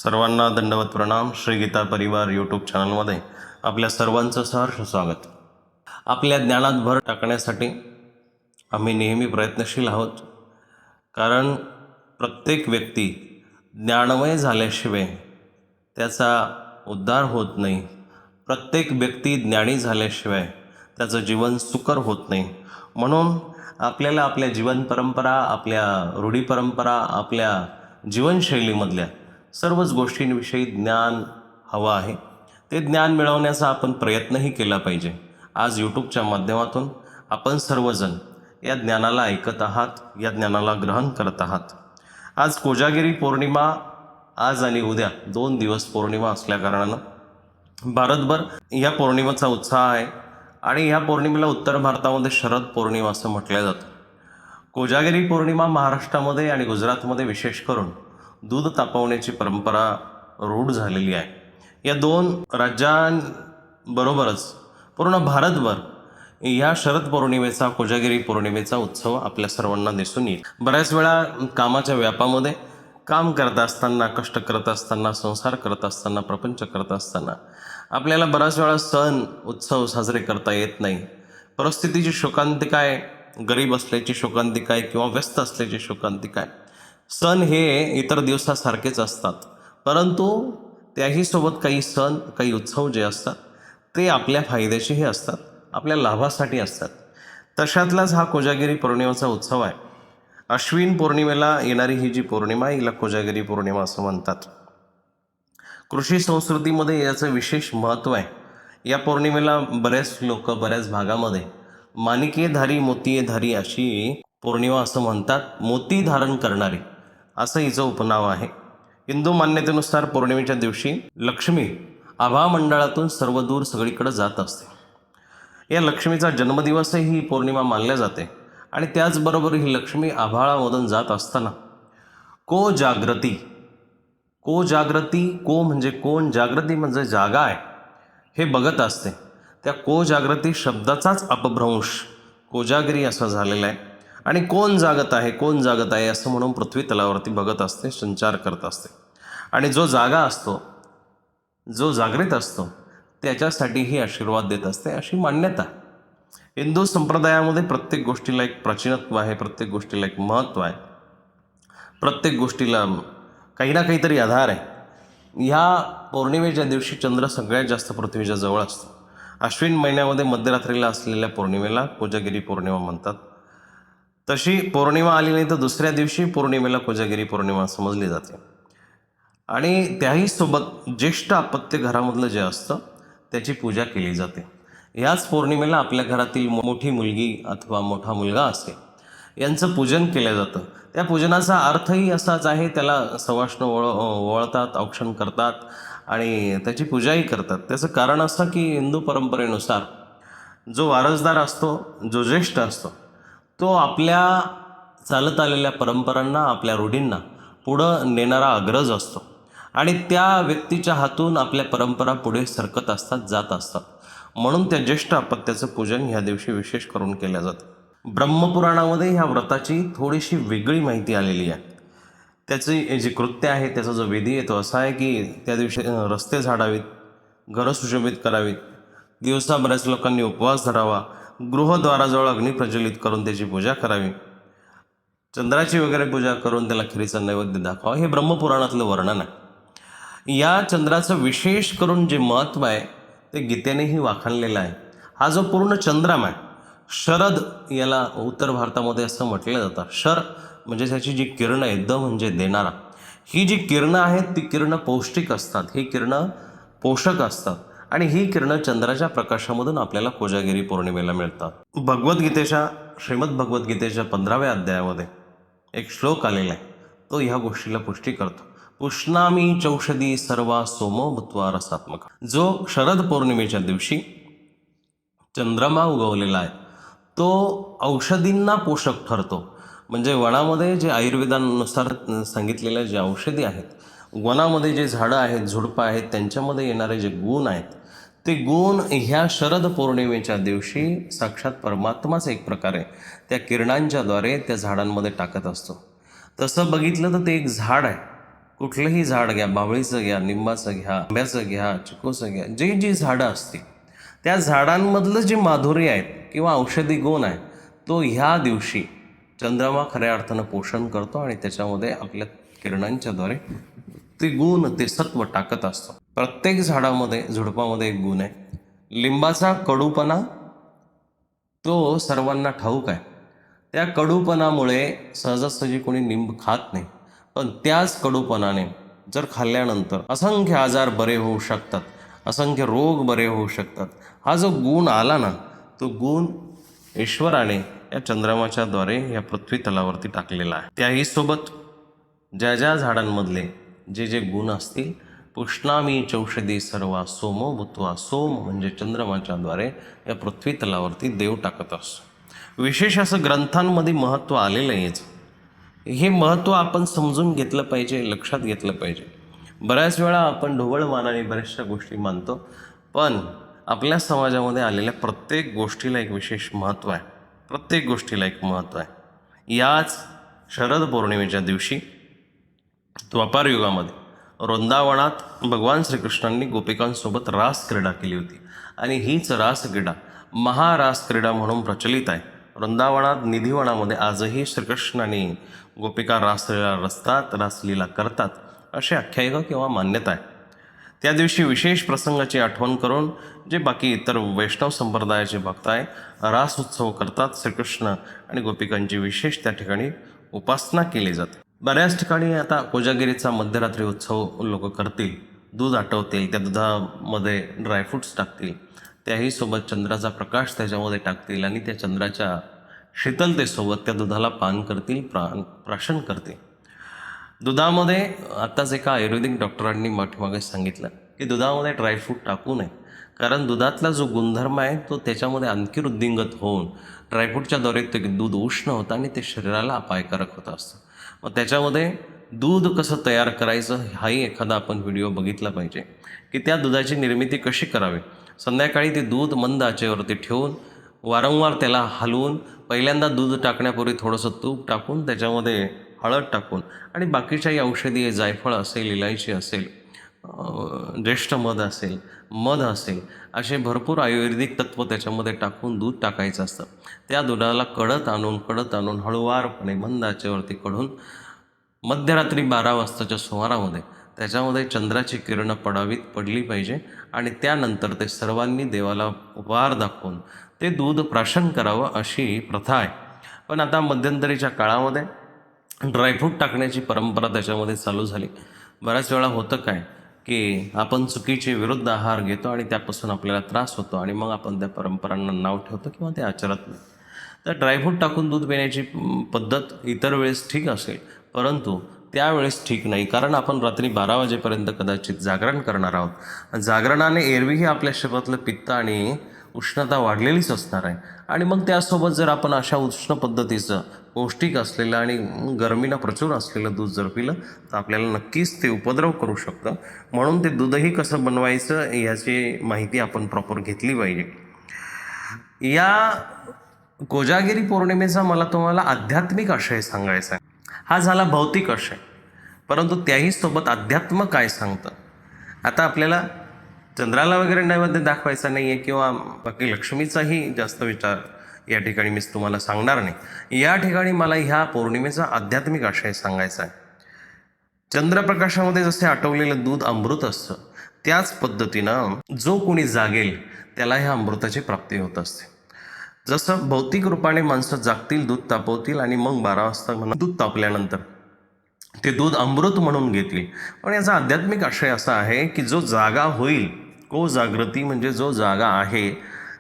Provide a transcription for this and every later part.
सर्वांना दंडवत प्रणाम. श्री गीता परिवार यूट्यूब चॅनलमध्ये आपल्या सर्वांचं सहर्ष स्वागत. आपल्या ज्ञानात भर टाकण्यासाठी आम्ही नेहमी प्रयत्नशील आहोत, कारण प्रत्येक व्यक्ती ज्ञानमय झाल्याशिवाय त्याचा उद्धार होत नाही. प्रत्येक व्यक्ती ज्ञानी झाल्याशिवाय त्याचं जीवन सुकर होत नाही. म्हणून आपल्याला आपल्या जीवन परंपरा, आपल्या रूढी परंपरा, आपल्या जीवनशैलीमधल्या सर्वच गोष्टींविषयी ज्ञान हवं आहे. ते ज्ञान मिळवण्याचा आपण प्रयत्नही केला पाहिजे. आज यूट्यूबच्या माध्यमातून आपण सर्वजण या ज्ञानाला ऐकत आहात, या ज्ञानाला ग्रहण करत आहात. आज कोजागिरी पौर्णिमा, आज आणि उद्या 2 दिवस पौर्णिमा असल्याकारणानं भारतभर या पौर्णिमेचा उत्साह आहे. आणि ह्या पौर्णिमेला उत्तर भारतामध्ये शरद पौर्णिमा असं म्हटलं जातं. कोजागिरी पौर्णिमा महाराष्ट्रामध्ये आणि गुजरातमध्ये विशेष करून दूध तापवण्याची परंपरा रूढ झालेली आहे. या 2 राज्यांबरोबरच पूर्ण भारतभर ह्या शरद पौर्णिमेचा, कोजागिरी पौर्णिमेचा उत्सव आपल्या सर्वांना दिसून येईल. बऱ्याच वेळा कामाच्या व्यापामध्ये काम करत असताना, कष्ट करत असताना, संसार करत असताना, प्रपंच करत असताना आपल्याला बऱ्याच वेळा सण उत्सव साजरे करता येत नाही. परिस्थितीची शोकांतिका आहे, गरीब असल्याची शोकांतिका आहे किंवा व्यस्त असल्याची शोकांतिका आहे. सण हे इतर दिवसासारखेच असतात, परंतु त्याही सोबत काही सण, काही उत्सव जे असतात ते आपल्या फायद्याचेही असतात, आपल्या लाभासाठी असतात. तशातलाच हा कोजागिरी पौर्णिमेचा उत्सव आहे. अश्विन पौर्णिमेला येणारी ही जी पौर्णिमा आहे, हिला कोजागिरी पौर्णिमा असं म्हणतात. कृषी संस्कृतीमध्ये याचं विशेष महत्त्व आहे. या पौर्णिमेला बरेच लोक बऱ्याच भागामध्ये माणिकेधारी मोतीयेधारी अशी पौर्णिमा असं म्हणतात. मोती धारण करणारी असं हिचं उपनाव आहे. हिंदू मान्यतेनुसार पौर्णिमेच्या दिवशी लक्ष्मी आभामंडळातून सर्वदूर सगळीकडे जात असते. या लक्ष्मीचा जन्मदिवसही ही पौर्णिमा मानल्या जाते. आणि त्याचबरोबर ही लक्ष्मी आभाळामधून जात असताना को जागृती, को जागृती, को म्हणजे कोण, जागृती म्हणजे जागा आहे, हे बघत असते. त्या को जागृती शब्दाचाच अपभ्रंश कोजागिरी असा झालेला आहे. आणि कोण जागत आहे, कोण जागत आहे असं म्हणून पृथ्वी तलावरती बघत असते, संचार करत असते. आणि जो जागा असतो, जो जागृत असतो, त्याच्यासाठीही आशीर्वाद देत असते अशी मान्यता. हिंदू संप्रदायामध्ये प्रत्येक गोष्टीला एक प्राचीनत्व आहे, प्रत्येक गोष्टीला एक महत्त्व आहे, प्रत्येक गोष्टीला काही ना काहीतरी आधार आहे. ह्या पौर्णिमेच्या दिवशी चंद्र सगळ्यात जास्त पृथ्वीच्या जवळ असतो. अश्विन महिन्यामध्ये मध्यरात्रीला असलेल्या पौर्णिमेला कोजागिरी पौर्णिमा म्हणतात. तशी पौर्णिमा आली नाही तर दुसऱ्या दिवशी पौर्णिमेला कोजागिरी पौर्णिमा समजली जाते. आणि त्याही सोबत ज्येष्ठ अपत्य घरामधलं जे असतं त्याची पूजा केली जाते. ह्याच पौर्णिमेला आपल्या घरातील मोठी मुलगी अथवा मोठा मुलगा असेल यांचं पूजन केलं जातं. त्या पूजनाचा अर्थही असाच आहे. त्याला सवाष्ण ओवाळतात, औक्षण करतात आणि त्याची पूजाही करतात. त्याचं कारण असं की हिंदू परंपरेनुसार जो वारसदार असतो, जो ज्येष्ठ असतो, तो आपल्या चालत आलेल्या परंपरांना, आपल्या रूढींना पुढं नेणारा अग्रज असतो. आणि त्या व्यक्तीच्या हातून आपल्या परंपरा पुढे सरकत असतात, जात असतात. म्हणून त्या ज्येष्ठ अपत्याचं पूजन ह्या दिवशी विशेष करून केलं जातं. ब्रह्मपुराणामध्ये ह्या व्रताची थोडीशी वेगळी माहिती आलेली आहे. त्याची जे कृत्य आहे, त्याचा जो विधी आहे तो असा आहे की त्या दिवशी रस्ते झाडावीत, घरं सुशोभित करावीत, दिवसा बऱ्याच लोकांनी उपवास धरावा, गृहद्वाराजवळ अग्नी प्रज्वलित करून त्याची पूजा करावी, चंद्राची वगैरे पूजा करून त्याला खिरीचा नैवेद्य दाखवा. हे ब्रह्मपुराणातलं वर्णन आहे. या चंद्राचं विशेष करून जे महत्त्व आहे ते गीतेनेही वाखाणलेलं आहे. हा जो पूर्ण चंद्रमा आहे, शरद याला उत्तर भारतामध्ये असं म्हटलं जातं. शर म्हणजे त्याची जी किरणं आहे, द म्हणजे देणारा. ही जी किरणं आहेत ती किरणं पौष्टिक असतात, ही किरणं पोषक असतात. आणि ही किरणं चंद्राच्या प्रकाशामधून आपल्याला कोजागिरी पौर्णिमेला मिळतात. भगवद्गीतेच्या, श्रीमद भगवद्गीतेच्या 15व्या अध्यायामध्ये एक श्लोक आलेला आहे, तो ह्या गोष्टीला पुष्टी करतो. पुष्णामी चौषधी सर्वा सोमो भूत्वा रसात्मक. जो शरद पौर्णिमेच्या दिवशी चंद्रमा उगवलेला आहे तो औषधींना पोषक ठरतो. म्हणजे वनामध्ये जे आयुर्वेदानुसार सांगितलेल्या जे औषधी आहेत, वनामध्ये जे झाडं आहेत, झुडपं आहेत, त्यांच्यामध्ये येणारे जे गुण आहेत, ते गुण ह्या शरद पौर्णिमेच्या दिवशी साक्षात परमात्माच एक प्रकारे त्या किरणांच्याद्वारे त्या झाडांमध्ये टाकत असतो. तसं बघितलं तर ते एक झाड आहे. कुठलंही झाड घ्या, बाभळीचं घ्या, लिंबाचं घ्या, आंब्याचं घ्या, चिकूचं घ्या, जी जी झाडं असतील त्या झाडांमधलं जे माधुर्य आहेत किंवा औषधी गुण आहे तो ह्या दिवशी चंद्रमा खऱ्या अर्थानं पोषण करतो आणि त्याच्यामध्ये आपल्या किरणांच्याद्वारे ते गुण, ते सत्व टाकत असतो. प्रत्येक झाडामध्ये, झुडपामध्ये एक गुण आहे. लिंबाचा कडूपणा तो सर्वांना ठाऊक आहे. त्या कडूपणामुळे सहजासहजी कोणी लिंब खात नाही. पण त्याच कडूपणाने जर खाल्ल्यानंतर असंख्य आजार बरे होऊ शकतात, असंख्य रोग बरे होऊ शकतात. हा जो गुण आला ना, तो गुण ईश्वराने या चंद्रमाच्याद्वारे या पृथ्वी तलावरती टाकलेला आहे. त्याही सोबत ज्या ज्या झाडांमधले जे जे गुण असतील, पुष्णामी चौषधी सर्वा सोमो भूत्वा, सोम म्हणजे चंद्रमाच्याद्वारे या पृथ्वी तलावरती देव टाकत असतो. विशेष असं ग्रंथांमध्ये महत्त्व आलेलं आहे याचं. हे महत्त्व आपण समजून घेतलं पाहिजे, लक्षात घेतलं पाहिजे. बऱ्याच वेळा आपण ढोबळ मानाने बऱ्याचशा गोष्टी मानतो, पण आपल्या समाजामध्ये आलेल्या प्रत्येक गोष्टीला एक विशेष महत्त्व आहे. प्रत्येक गोष्टीला एक महत्त्व आहे. याच शरद पौर्णिमेच्या दिवशी द्वापार युगामध्ये वृंदावनात भगवान श्रीकृष्णांनी गोपिकांसोबत रास क्रीडा केली होती आणि हीच रास क्रीडा महारास क्रीडा म्हणून प्रचलित आहे. वृंदावनात निधिवनामध्ये आजही श्रीकृष्णाने गोपिका रासलीला रचतात, रासलीला करतात अशी आख्यायिका किंवा मान्यता आहे. त्या दिवशी विशेष प्रसंगाची आठवण करून जे बाकी इतर वैष्णव संप्रदायाचे भक्त आहे रास उत्सव करतात. श्रीकृष्ण आणि गोपिकांची विशेष त्या ठिकाणी उपासना केली जाते. बऱ्याच ठिकाणी आता कोजागिरीचा मध्यरात्री उत्सव लोक करतील. दूध आटवतील, त्या दुधामध्ये ड्रायफ्रूट्स टाकतील, त्याही सोबत चंद्राचा प्रकाश त्याच्यामध्ये टाकतील आणि त्या चंद्राच्या शीतलतेसोबत त्या दुधाला पान करतील, प्राशन करतील. दुधामध्ये आत्ताच एका आयुर्वेदिक डॉक्टरांनी पाठीमागे सांगितलं की दुधामध्ये ड्रायफ्रूट टाकू नये, कारण दुधातला जो गुणधर्म आहे तो त्याच्यामध्ये आणखी वृद्धिंगत होऊन ड्रायफ्रूटच्याद्वारे ते दूध उष्ण होतं आणि ते शरीराला अपायकारक होत असतं. मग त्याच्यामध्ये दूध कसं तयार करायचं हाही एखादा आपण व्हिडिओ बघितला पाहिजे की त्या दुधाची निर्मिती कशी करावी. संध्याकाळी ते दूध मंद आचेवरती ठेवून वारंवार त्याला हलवून पहिल्यांदा दूध टाकण्यापूर्वी थोडंसं तूप टाकून त्याच्यामध्ये हळद टाकून आणि बाकीच्याही औषधी जायफळ असेल, इलायची असेल, ज्येष्ठ मध असेल असे भरपूर आयुर्वेदिक तत्त्व त्याच्यामध्ये टाकून दूध टाकायचं असतं. त्या दुधाला कडत आणून हळूवारपणे मंद आचेवरती कढून मध्यरात्री 12 वाजताच्या सुमारामध्ये त्याच्यामध्ये चंद्राची किरणं पडली पाहिजे आणि त्यानंतर ते सर्वांनी देवाला उपहार दाखवून ते दूध प्राशन करावं अशी प्रथा आहे. पण आता मध्यंतरीच्या काळामध्ये ड्रायफ्रूट टाकण्याची परंपरा त्याच्यामध्ये चालू झाली. बऱ्याच वेळा होतं काय की आपण चुकीचे विरुद्ध आहार घेतो आणि त्यापासून आपल्याला त्रास होतो आणि मग आपण त्या परंपरांना नाव ठेवतो किंवा ते आचरत नाही. तर ड्रायफ्रूट टाकून दूध पिण्याची पद्धत इतर वेळेस ठीक असेल, परंतु त्यावेळेस ठीक नाही, कारण आपण रात्री 12 वाजेपर्यंत कदाचित जागरण करणार आहोत. जागरणाने एरवीही आपल्या शरीरातलं पित्त आणि उष्णता वाढलेलीच असणार आहे आणि मग त्यासोबत जर आपण अशा उष्ण पद्धतीचं पौष्टिक असलेलं आणि गरमीनं प्रचूर असलेलं दूध जर पिलं तर आपल्याला नक्कीच ते उपद्रव करू शकतं. म्हणून ते दूधही कसं बनवायचं याची माहिती आपण प्रॉपर घेतली पाहिजे. या कोजागिरी पौर्णिमेचा मला तुम्हाला आध्यात्मिक आशय सांगायचा आहे. हा झाला भौतिक आशय, परंतु त्याही सोबत अध्यात्म काय सांगतं. आता आपल्याला चंद्राला वगैरे नैवेद्य दाखवायचा नाही आहे किंवा बाकी लक्ष्मीचाही जास्त विचार या ठिकाणी मी तुम्हाला सांगणार नाही. या ठिकाणी मला ह्या पौर्णिमेचा आध्यात्मिक आशय सांगायचा आहे. चंद्रप्रकाशामध्ये जसे आटवलेलं दूध अमृत असतं, त्याच पद्धतीनं जो कोणी जागेल त्याला ह्या अमृताची प्राप्ती होत असते. जसं भौतिक रूपाने माणसं जागतील, दूध तापवतील आणि मग 12 वाजता म्हणून दूध तापल्यानंतर ते दूध अमृत म्हणून घेतली. पण याचा आध्यात्मिक आशय असा आहे की जो जागा होईल, को जागृती म्हणजे जो जागा आहे.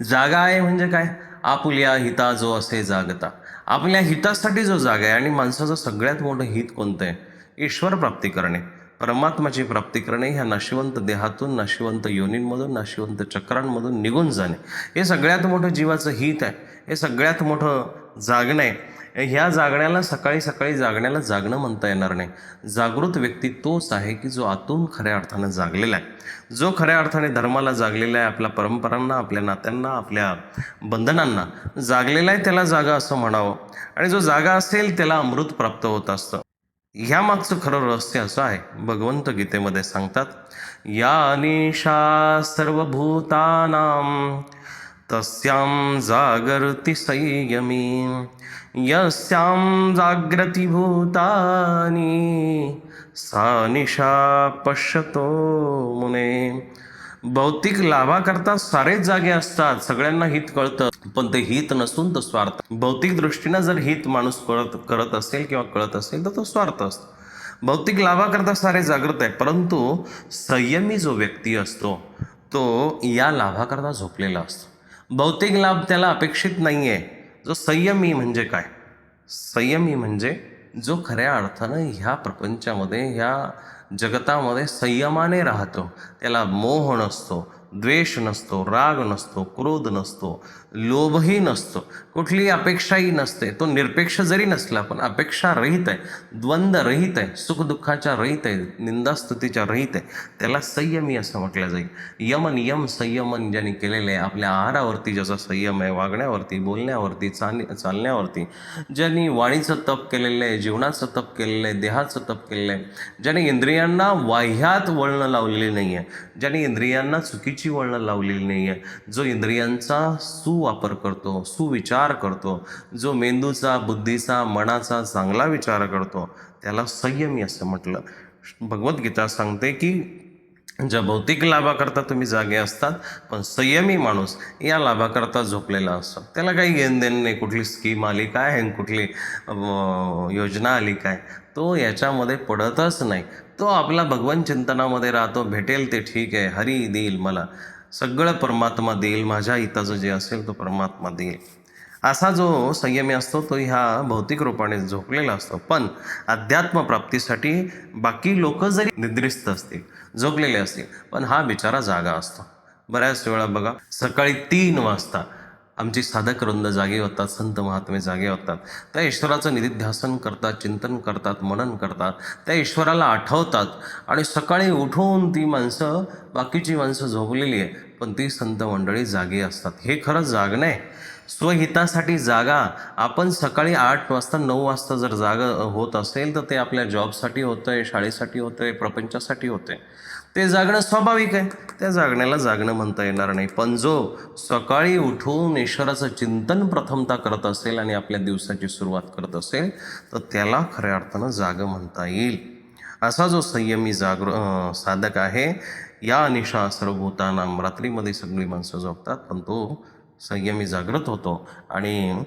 जागा आहे म्हणजे काय, आपुल्या हिता जो असे जागता, आपल्या हितासाठी जो जागा आहे. आणि माणसाचं सगळ्यात मोठं हित कोणतं आहे, ईश्वर प्राप्ती करणे, परमात्माची प्राप्ती करणे. ह्या नाशिवंत देहातून, नाशिवंत योनींमधून, नाशिवंत चक्रांमधून निघून जाणे, हे सगळ्यात मोठं जीवाचं हित आहे. हे सगळ्यात मोठं जागणं आहे. ह्या जागण्याला सकाळी सकाळी जागण्याला जागणं म्हणता येणार नाही. जागृत व्यक्ती तोच आहे की जो आतून खऱ्या अर्थानं जागलेला आहे, जो खऱ्या अर्थाने धर्माला जागलेला आहे, आपल्या परंपरांना, आपल्या नात्यांना, आपल्या बंधनांना जागलेला आहे, त्याला जागा असं म्हणावं. आणि जो जागा असेल त्याला अमृत प्राप्त होत असतं. ह्या मागचं खरं रहस्य असं आहे, भगवंत गीतेमध्ये सांगतात, या निशा सर्वभूतानां तस्यां जागर्ति संयमी, यस्यां जाग्रति भूतानि सा निशा पश्यतो मुने. भौतिक लाभाकरता सारेच जागे असतात, सगळ्यांना हित कळतं, पण ते हित नसून तो स्वार्थ. भौतिक दृष्टीनं जर हित माणूस करत असेल किंवा कळत असेल तर तो स्वार्थ असतो. भौतिक लाभाकरता सारे जागृत आहे, परंतु संयमी जो व्यक्ती असतो तो या लाभाकरता झोपलेला असतो. भौतिक लाभ त्याला अपेक्षित नाही आहे. जो संयमी म्हणजे काय? संयमी म्हणजे जो खऱ्या अर्थानं ह्या प्रपंचामध्ये, ह्या जगतामध्ये संयमाने राहतो. त्याला मोह नसतो, द्वेष नसतो, राग नसतो, क्रोध नसतो, लोभही नसतो, कुठलीही अपेक्षाही नसते. तो निरपेक्ष जरी नसला पण अपेक्षा रहित आहे, द्वंद्व रहित आहे, सुखदुःखाच्या रहित आहे, निंदास्तुतीच्या रहित आहे. त्याला संयमी असं म्हटलं जाईल. यम नियम संयमन ज्यांनी केलेलं आहे, आपल्या आहारावरती ज्याचा संयम आहे, वागण्यावरती, बोलण्यावरती, चालण्यावरती, ज्यांनी वाणीचं तप केलेलं आहे, जीवनाचं तप केलेलं आहे, देहाचं तप केलेलं आहे, ज्याने इंद्रियांना वाह्यात वळणं लावलेली नाही आहे, ज्याने इंद्रियांना चुकीची वळणं लावलेली नाही आहे, जो इंद्रियांचा सुवापर करतो, सुविचार करतो, जो मेंदूचा, बुद्धीचा, मनाचा चांगला विचार करतो, त्याला संयमी असं म्हटलं. भगवद्गीता सांगते की ज्या भौतिक लाभाकरता तुम्ही जागे असतात, पण संयमी माणूस या लाभाकरता झोपलेला असतो. त्याला काही घेणदेण नाही, कुठली स्कीम आली काय, कुठली योजना आली काय, तो याच्यामध्ये पडतच नाही. तो आपला भगवान चिंतनामध्ये राहतो. भेटेल ते ठीक आहे, हरी देईल मला, सगळं परमात्मा देईल, माझ्या हिताचं जे असेल तो परमात्मा देईल. असा जो संयमी असतो तो ह्या भौतिक रूपाने झोपलेला असतो. पण अध्यात्म प्राप्तीसाठी बाकी लोक जरी निद्रिस्त असतील, झोपलेले असतील, पण हा बिचारा जागा असतो. बऱ्याच वेळा बघा, सकाळी 3 वाजता आमची साधक वृंद जागे होतात, संत महात्मे जागे होतात. त्या ईश्वराचं निधिध्यासन करतात, चिंतन करतात, मनन करतात, त्या ईश्वराला आठवतात. आणि सकाळी उठून ती माणसं, बाकीची माणसं झोपलेली आहे, पण ती संत मंडळी जागी असतात. हे खरं जागणं आहे, स्वहितासाठी जागा. आपण सकाळी 8 वाजता 9 वाजता जर जागा होत असेल तर ते आपल्या जॉबसाठी होतं आहे, शाळेसाठी होतं आहे, प्रपंचासाठी होतं आहे. ते जागणं स्वाभाविक आहे, त्या जागण्याला जागणं म्हणता येणार नाही. पण जो सकाळी उठून ईश्वराचं चिंतन प्रथमता करत असेल आणि आपल्या दिवसाची सुरुवात करत असेल तर त्याला खऱ्या अर्थानं जागं म्हणता येईल. असा जो संयमी साधक आहे, या निशा सर्वभूतानां, रात्रीमध्ये सगळी माणसं झोपतात पण तो संयमी जागृत होतो. आणि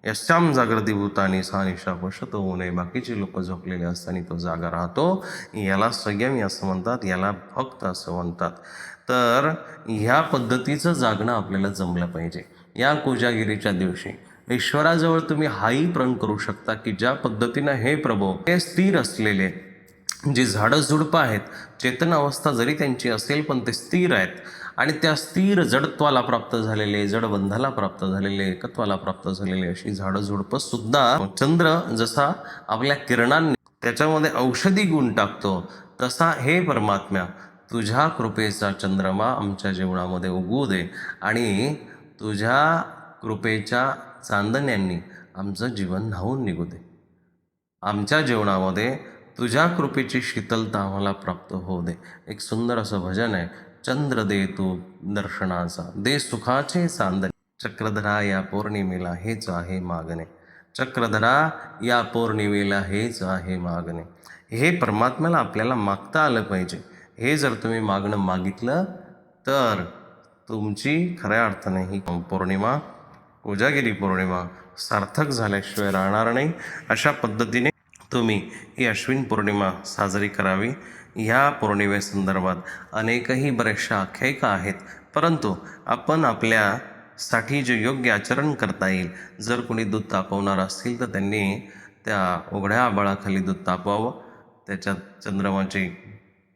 यस्याम जागृती भूतानी सा निशा पश्यतो मुने, बाकीचे लोक झोपलेले असताना तो जागा राहतो. याला संयमी असं म्हणतात, याला भक्त असं म्हणतात. तर ह्या पद्धतीचं जागणं आपल्याला जमलं पाहिजे. या कोजागिरीच्या दिवशी ईश्वराजवळ तुम्ही हाही प्रण करू शकता की ज्या पद्धतीनं हे प्रभू हे स्थिर असलेले, जी झाडं झुडपं आहेत, चेतन अवस्था जरी त्यांची असेल पण ते स्थिर आहेत, आणि त्या स्थिर जडत्वाला प्राप्त झालेले, जडबंधाला प्राप्त झालेले, एकत्वाला प्राप्त झालेले अशी झाडं झुडपं सुद्धा, चंद्र जसा आपल्या किरणांनी त्याच्यामध्ये औषधी गुण टाकतो, तसा हे परमात्म्या तुझ्या कृपेचा चंद्रमा आमच्या जीवनामध्ये उगवू दे आणि तुझ्या कृपेच्या चांदण्यांनी आमचं जीवन न्हावून निघू दे. आमच्या जीवनामध्ये तुझ्या कृपेची शीतलता आम्हाला प्राप्त होऊ दे. एक सुंदर असं भजन आहे, चंद्र दे तू दर्शनाचा, दे सुखाचे चांदणे, चक्रधरा या पौर्णिमेला हेच आहे मागणे, चक्रधरा या पौर्णिमेला हेच आहे मागणे. हे परमात्म्याला आपल्याला मागता आलं पाहिजे. हे जर तुम्ही मागणं मागितलं तर तुमची खऱ्या अर्थाने ही पौर्णिमा, कोजागिरी पौर्णिमा सार्थक झाल्याशिवाय राहणार नाही. अशा पद्धतीने तुम्ही ही अश्विन पौर्णिमा साजरी करावी. ह्या पौर्णिमेसंदर्भात अनेकही बऱ्याचशा आख्यायिका आहेत, परंतु आपण आपल्यासाठी जे योग्य आचरण करता येईल, जर कोणी दूध तापवणार असतील तर त्यांनी त्या उघड्या आभाळाखाली दूध तापवावं. त्याच्यात चंद्रमाचे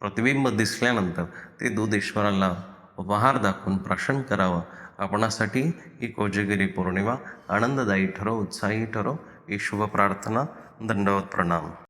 प्रतिबिंब दिसल्यानंतर ते दूध ईश्वराला उपहार दाखवून प्राशन करावं. आपणासाठी ही कोजागिरी पौर्णिमा आनंददायी ठरो, उत्साही ठरो, ही शुभ प्रार्थना. दंडवत प्रणाम.